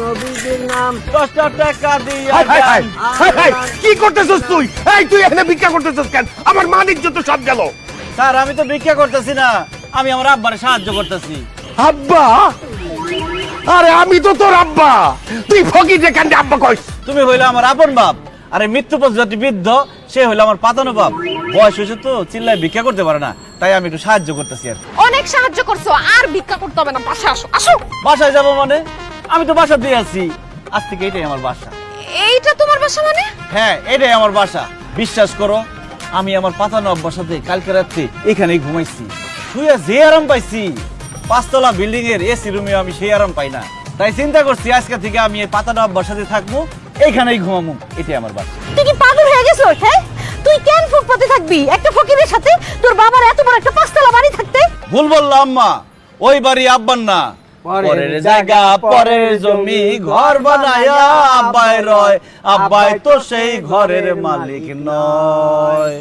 নবীজির নাম 10 টাকা দিয়া হাই, হাই, হাই, হাই, কি করতেছস তুই? এই তুই এখানে ভিক্ষা করতেছস কেন? আমার মান ইজ্জত তো সব গেল। স্যার আমি তো ভিক্ষা করতেছি না, আমি আমার আব্বারে সাহায্য করতেছি। আব্বা? আরে আমি তো তোর আব্বা, তুই ফকির যে কেন আব্বা কইস? তুমি হইলে আমার আপন বাপ, আরে মৃত্যু পথযাত্রী বৃদ্ধ সে হইলো আমার পাতানো বাপ। বয়স হয়েছে তো চিল্লায় ভিক্ষা করতে পারে না, তাই আমি একটু সাহায্য করতেছি আর কি। অনেক সাহায্য করছো, আর ভিক্ষা করতে হবে না, বাসায় আসো আসো। বাসায় যাবো মানে? আমি তো বাসা দিয়ে আছি, আজ থেকে এটাই আমার বাসা। এইটা তোমার বাসা মানে? হ্যাঁ এটাই আমার বাসা। বিশ্বাস করো, আমি আমার পাতানো আব্বার সাথে কালকে রাত্রে এখানেই ঘুমাইছি, শুয়ে যে আরাম পাইছি, 5 তলা বিল্ডিং এর এসি রুমে আমি সেই আরাম পাই না। তাই চিন্তা করছি আজকে থেকে আমি এই পাতানো আব্বার সাথে থাকবো, এইখানেই ঘুমাবো, এটাই আমার বাসা। তুই কি পাগল হয়ে গেছো? হ্যাঁ, তুই কেন ফুটপাতে থাকবি একটা ফকিরের সাথে? তোর বাবার এত বড় একটা 5 তলা বাড়ি থাকতে? ভুল বললাম আম্মা, ওই বাড়ি আব্বার না, পরের জায়গা পরের জমি ঘর বানায়া আব্বাই রয়, আব্বাই তো সেই ঘরের মালিক নয়।